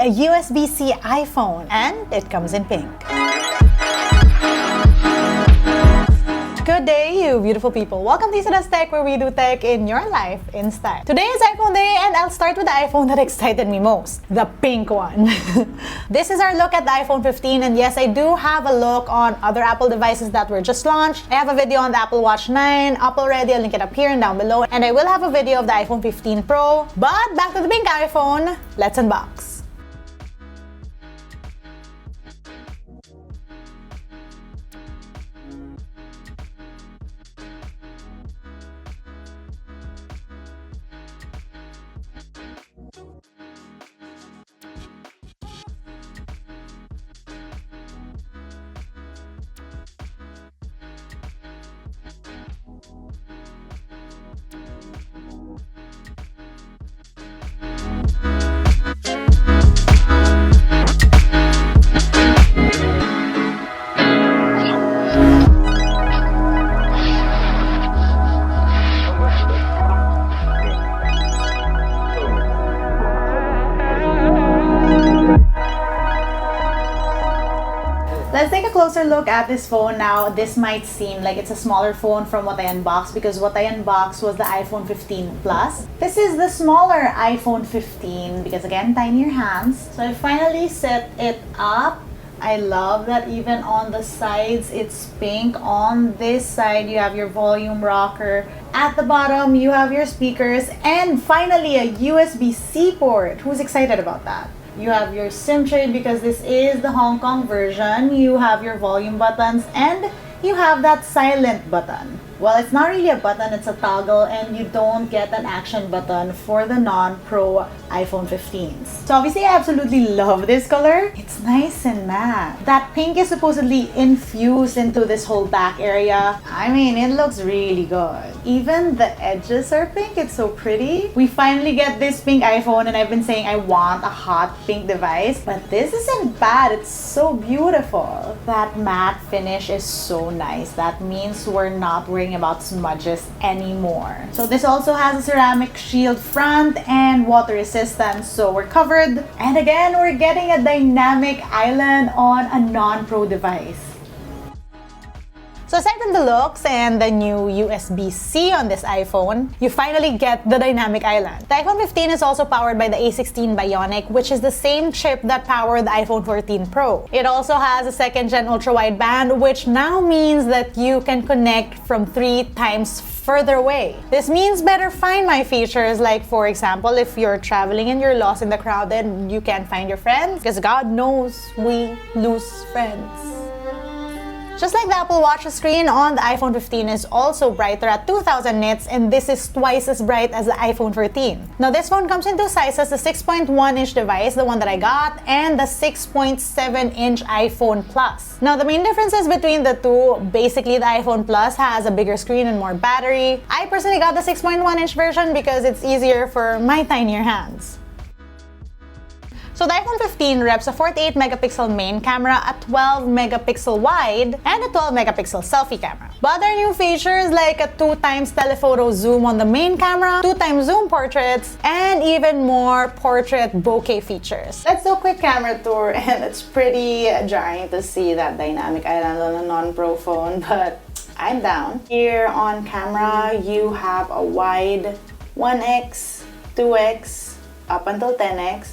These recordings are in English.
a USB-C iPhone, and it comes in pink. Good day, you beautiful people. Welcome to LAZADA's Tech, where we do tech in your life in style. Today is iPhone Day, and I'll start with the iPhone that excited me most, the pink one. This is our look at the iPhone 15, and yes, I do have a look on other Apple devices that were just launched. I have a video on the Apple Watch 9 up already. I'll link it up here and down below, and I will have a video of the iPhone 15 Pro. But back to the pink iPhone, let's unbox. Let's take a closer look at this phone now. This might seem like it's a smaller phone from what I unboxed, because what I unboxed was the iPhone 15 Plus. This is the smaller iPhone 15 because, again, tinier hands. So I finally set it up. I love that even on the sides it's pink. On this side you have your volume rocker. At the bottom you have your speakers, and finally a USB-C port. Who's excited about that? You have your SIM tray because this is the Hong Kong version. You have your volume buttons, and you have that silent button. Well, it's not really a button, it's a toggle, and you don't get an action button for the non-Pro iPhone 15s. So obviously I absolutely love this color. It's nice and matte. That pink is supposedly infused into this whole back area. I mean, it looks really good. Even the edges are pink. It's so pretty. We finally get this pink iPhone, and I've been saying I want a hot pink device, but this isn't bad. It's so beautiful. That matte finish is so nice. That means we're not worrying about smudges anymore. So this also has a ceramic shield front and water resistance, so we're covered. And again, we're getting a dynamic island on a non-Pro device. So aside from the looks and the new USB-C on this iPhone, you finally get the dynamic island. The iPhone 15 is also powered by the A16 Bionic, which is the same chip that powered the iPhone 14 Pro. It also has a second-gen ultra-wideband, which now means that you can connect from 3 times further away. This means better Find My features, like for example, if you're traveling and you're lost in the crowd and you can't find your friends, because God knows we lose friends. Just like the Apple Watch screen on the iPhone 15 is also brighter at 2000 nits, and this is twice as bright as the iPhone 13. Now this phone comes in 2 sizes, the 6.1-inch device, the one that I got, and the 6.7-inch iPhone Plus. Now the main differences between the two, basically the iPhone Plus has a bigger screen and more battery. I personally got the 6.1-inch version because it's easier for my tinier hands. So the iPhone 15 reps a 48-megapixel main camera, a 12-megapixel wide, and a 12-megapixel selfie camera. But there are new features like a 2x telephoto zoom on the main camera, 2x zoom portraits, and even more portrait bokeh features. Let's do a quick camera tour, and it's pretty jarring to see that dynamic island on a non-Pro phone, but I'm down. Here on camera, you have a wide 1x, 2x, up until 10x.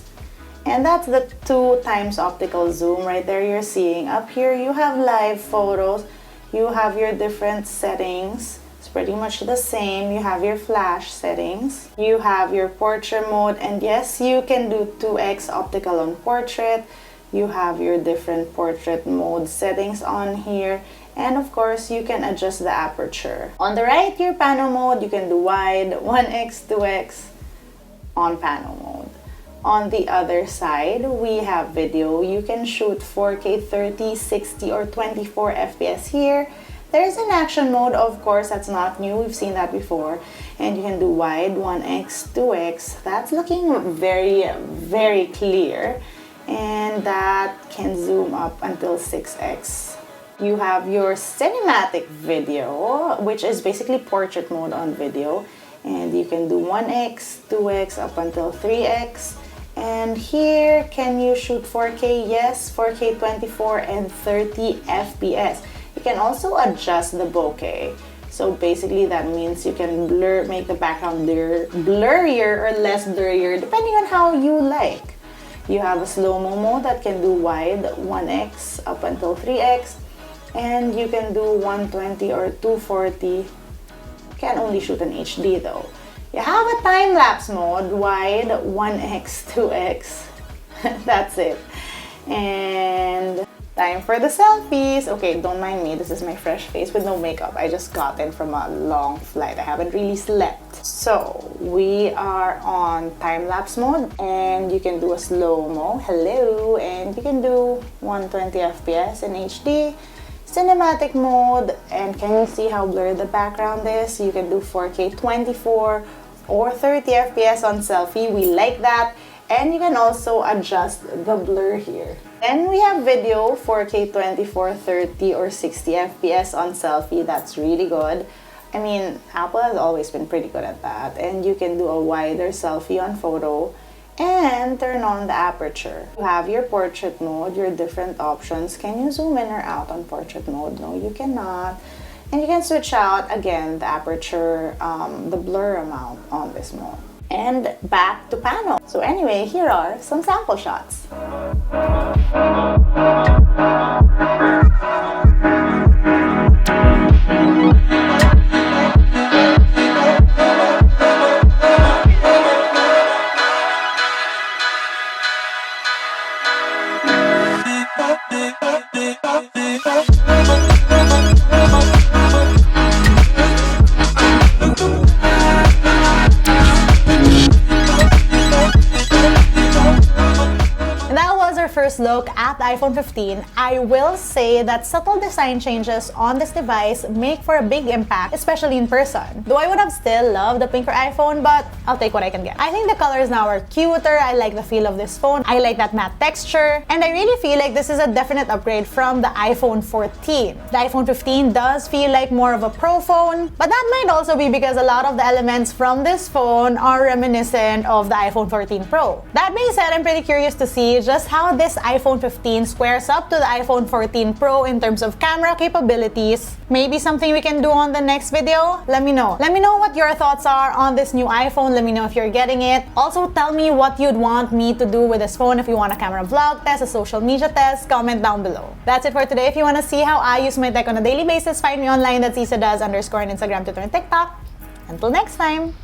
And that's the 2x optical zoom right there you're seeing. Up here you have live photos, you have your different settings. It's pretty much the same. You have your flash settings, you have your portrait mode, and yes, you can do 2x optical on portrait. You have your different portrait mode settings on here, and of course you can adjust the aperture. On the right, your pano mode, you can do wide, 1x, 2x on pano mode. On the other side, we have video. You can shoot 4K 30, 60, or 24 FPS here. There's an action mode, of course, that's not new. We've seen that before. And you can do wide, 1x, 2x. That's looking very, very clear. And that can zoom up until 6x. You have your cinematic video, which is basically portrait mode on video. And you can do 1x, 2x, up until 3x. And here, can you shoot 4K? Yes, 4K 24 and 30 FPS. You can also adjust the bokeh. So basically that means you can make the background blurrier or less blurrier depending on how you like. You have a slow-mo mode that can do wide 1x up until 3x, and you can do 120 or 240. Can only shoot in HD though. You have a time-lapse mode, wide 1x, 2x. That's it. And time for the selfies. Okay, don't mind me. This is my fresh face with no makeup. I just got in from a long flight. I haven't really slept. So we are on time-lapse mode, and you can do a slow-mo. Hello. And you can do 120 FPS in HD. Cinematic mode, and can you see how blurred the background is? You can do 4K 24 or 30 FPS on selfie. We like that. And you can also adjust the blur here. Then we have video, 4K 24, 30 or 60 FPS on selfie. That's really good. I mean, Apple has always been pretty good at that. And you can do a wider selfie on photo and turn on the aperture. You have your portrait mode, your different options. Can you zoom in or out on portrait mode? No, you cannot. And you can switch out, again, the aperture, the blur amount on this mode. And back to panel. So anyway, here are some sample shots. First look at the iPhone 15, I will say that subtle design changes on this device make for a big impact, especially in person. Though I would have still loved the pinker iPhone, but I'll take what I can get. I think the colors now are cuter, I like the feel of this phone, I like that matte texture, and I really feel like this is a definite upgrade from the iPhone 14. The iPhone 15 does feel like more of a pro phone, but that might also be because a lot of the elements from this phone are reminiscent of the iPhone 14 Pro. That being said, I'm pretty curious to see just how this iPhone 15 squares up to the iPhone 14 Pro in terms of camera capabilities. Maybe something we can do on the next video? Let me know. Let me know what your thoughts are on this new iPhone. Let me know if you're getting it. Also, tell me what you'd want me to do with this phone. If you want a camera vlog test, a social media test, comment down below. That's it for today. If you want to see how I use my tech on a daily basis, find me online. That's LAZADA _ on Instagram, Twitter, and TikTok. Until next time!